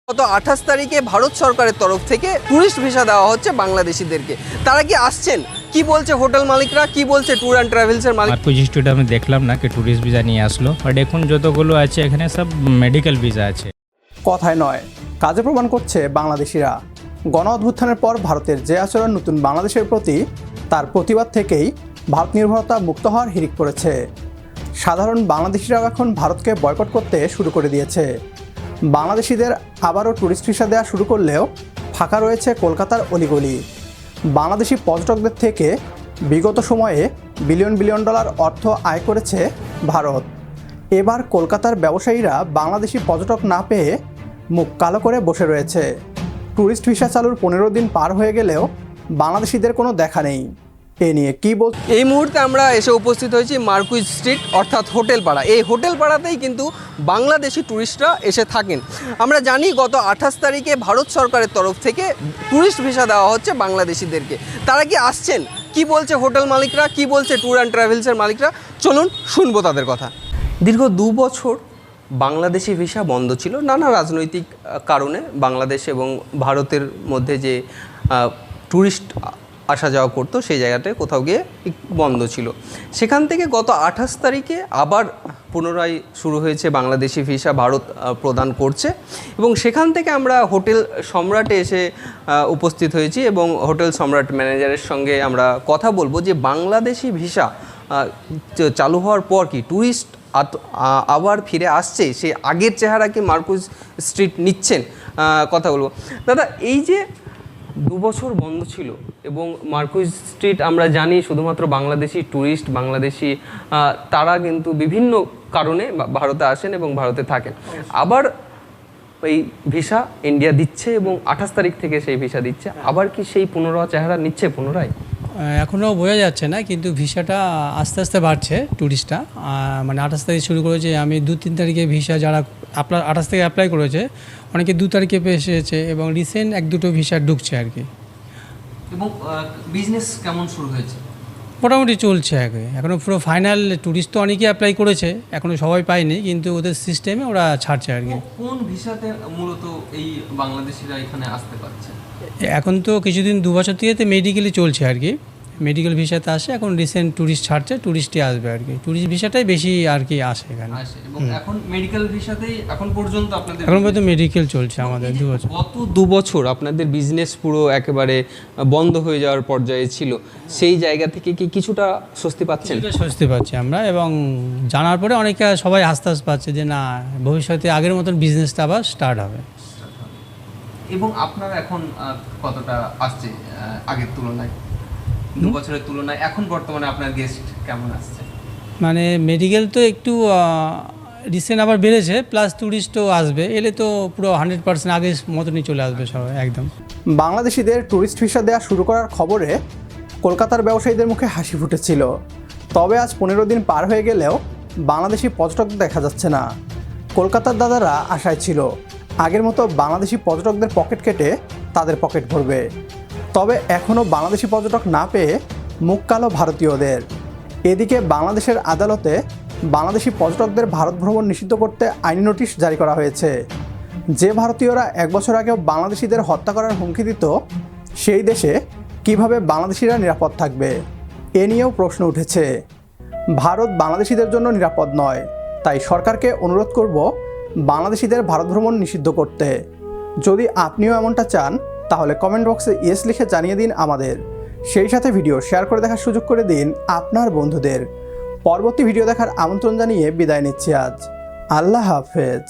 গত 28 তারিখে ভারত সরকারের তরফ থেকে ট্যুরিস্ট ভিসা দেওয়া হচ্ছে বাংলাদেশিদেরকে। তারা কি আসছেন? কি বলছে হোটেল মালিকরা, কি বলছে ট্যুর অ্যান্ড ট্রাভেলসের মালিক? মার্কুইজ স্টুডিও আমি দেখলাম না কি ট্যুরিস্ট ভিসা নিয়ে আসলো, বাট এখন যতগুলো আছে এখানে সব মেডিকেল ভিসা আছে। কথায় নয়, কাজে প্রমাণ করছে বাংলাদেশিরা। গণ অভ্যুত্থানের পর ভারতের যে আচরণ নতুন বাংলাদেশের প্রতি, তার প্রতিবাদ থেকেই ভারত নির্ভরতা মুক্ত হওয়ার হিড়িক পড়েছে। সাধারণ বাংলাদেশিরাও এখন ভারতকে বয়কট করতে শুরু করে দিয়েছে। বাংলাদেশিদের আবারও ট্যুরিস্ট ভিসা দেওয়া শুরু করলেও ফাঁকা রয়েছে কলকাতার অলিগলি। বাংলাদেশি পর্যটকদের থেকে বিগত সময়ে বিলিয়ন বিলিয়ন ডলার অর্থ আয় করেছে ভারত। এবার কলকাতার ব্যবসায়ীরা বাংলাদেশি পর্যটক না পেয়ে মুখ কালো করে বসে রয়েছে। ট্যুরিস্ট ভিসা চালুর 15 দিন পার হয়ে গেলেও বাংলাদেশিদের কোনো দেখা নেই। এ নিয়ে কি বল? এই মুহূর্তে আমরা এসে উপস্থিত হয়েছি মার্কুইজ স্ট্রিট অর্থাৎ হোটেল পাড়া। এই হোটেল পাড়াতেই কিন্তু বাংলাদেশি ট্যুরিস্টরা এসে থাকেন। আমরা জানি গত 28 তারিখে ভারত সরকারের তরফ থেকে ট্যুরিস্ট ভিসা দেওয়া হচ্ছে বাংলাদেশিদেরকে। তারা কি আসছেন? কি বলছে হোটেল মালিকরা, কি বলছে ট্যুর অ্যান্ড ট্রাভেলসের মালিকরা? চলুন শুনবো তাদের কথা। দীর্ঘ 2 বছর বাংলাদেশি ভিসা বন্ধ ছিল নানা রাজনৈতিক কারণে। বাংলাদেশ এবং ভারতের মধ্যে যে ট্যুরিস্ট আসা যাওয়া করতো সেই জায়গাটায় কোথাও গিয়ে বন্ধ ছিল। সেখান থেকে গত 28 তারিখে আবার পুনরায় শুরু হয়েছে বাংলাদেশি ভিসা ভারত প্রদান করছে, এবং সেখান থেকে আমরা হোটেল সম্রাটে এসে উপস্থিত হয়েছি এবং হোটেল সম্রাট ম্যানেজারের সঙ্গে আমরা কথা বলবো যে বাংলাদেশি ভিসা চালু হওয়ার পর কি ট্যুরিস্ট আবার ফিরে আসছে, সে আগের চেহারা কি মার্কুইজ স্ট্রিট নিচ্ছেন? কথা বলবো। দাদা, এই যে 2 বছর বন্ধ ছিল এবং মার্কুইজ স্ট্রিট আমরা জানি শুধুমাত্র বাংলাদেশি ট্যুরিস্ট, বাংলাদেশি তারা কিন্তু বিভিন্ন কারণে ভারতে আসেন এবং ভারতে থাকেন। আবার এই ভিসা ইন্ডিয়া দিচ্ছে এবং 28 তারিখ থেকে সেই ভিসা দিচ্ছে। আবার কি সেই চেহারা নিচ্ছে পুনরায়? এখনও বোঝা যাচ্ছে না, কিন্তু ভিসাটা আস্তে আস্তে বাড়ছে। ট্যুরিস্টটা মানে 28 তারিখ শুরু করেছে। আমি 2-3 তারিখে ভিসা যারা 28 থেকে অ্যাপ্লাই করেছে, অনেকে 2 তারিখে এসেছে এবং রিসেন্ট 1-2 ভিসা ঢুকছে আর কি। এবং বিজনেস কেমন শুরু হয়েছে? মোটামুটি চলছে আগে, এখনও পুরো ফাইনাল। ট্যুরিস্ট তো অনেকেই অ্যাপ্লাই করেছে, এখনও সবাই পায়নি, কিন্তু ওদের সিস্টেমে ওরা ছাড়ছে আর কি। কোন ভিসাতে মূলত এই বাংলাদেশিরা এখানে আসতে পারছে? এখন তো কিছুদিন 2 বছর থেকে মেডিকেলই চলছে আর কি। মেডিকেল ভিসাতে আসে, এখন রিসেন্ট ট্যুরিস্ট ছাড়ছে, ট্যুরিস্টই আসবে আর কি। ট্যুরিস্ট ভিসাটাই বেশি আর কি আসে এখানে। এবং এখন মেডিকেল ভিসাতেই এখন পর্যন্ত আপনাদের এখন পর্যন্ত মেডিকেল চলছে আমাদের 2 বছর। গত 2 বছর আপনাদের বিজনেস পুরো একেবারে বন্ধ হয়ে যাওয়ার পর্যায়ে ছিল, সেই জায়গা থেকে কি কিছুটা স্বস্তি পাচ্ছেন? স্বস্তি পাচ্ছি আমরা, এবং জানার পরে অনেকে সবাই আস্তে পাচ্ছে যে না, ভবিষ্যতে আগের মতন বিজনেসটা আবার স্টার্ট হবে। এবং আপনারা এখন কতটা আসছে আগের তুলনায়, 2 বছরের তুলনায় এখন বর্তমানে আপনার গেস্ট কেমন আসছে? মানে মেডিকেল তো একটু রিসেন্ট আবার বেড়েছে, প্লাস ট্যুরিস্টও আসবে, এলে তো পুরো 100% আগের মতনই চলে আসবে সবাই একদম। বাংলাদেশিদের ট্যুরিস্ট ভিসা দেওয়া শুরু করার খবরে কলকাতার ব্যবসায়ীদের মুখে হাসি ফুটেছিল। তবে আজ 15 দিন পার হয়ে গেলেও বাংলাদেশি পর্যটক দেখা যাচ্ছে না। কলকাতার দাদারা আশায় ছিল আগের মতো বাংলাদেশি পর্যটকদের পকেট কেটে তাদের পকেট ভরবে। তবে এখনও বাংলাদেশি পর্যটক না পেয়ে মুখ কালো ভারতীয়দের। এদিকে বাংলাদেশের আদালতে বাংলাদেশি পর্যটকদের ভারত ভ্রমণ নিষিদ্ধ করতে আইনি নোটিশ জারি করা হয়েছে। যে ভারতীয়রা 1 বছর আগেও বাংলাদেশিদের হত্যা করার হুমকি দিত, সেই দেশে কিভাবে বাংলাদেশিরা নিরাপদ থাকবে, এ নিয়েও প্রশ্ন উঠেছে। ভারত বাংলাদেশিদের জন্য নিরাপদ নয়, তাই সরকারকে অনুরোধ করব বাংলাদেশিদের ভারত ভ্রমণ নিষিদ্ধ করতে। যদি আপনিও এমনটা চান তাহলে কমেন্ট বক্সে ইয়েস লিখে জানিয়ে দিন আমাদের। সেই সাথে ভিডিও শেয়ার করে দেখার সুযোগ করে দিন আপনার বন্ধুদের। পরবর্তী ভিডিও দেখার আমন্ত্রণ জানিয়ে বিদায় নিচ্ছি আজ। আল্লাহ হাফেজ।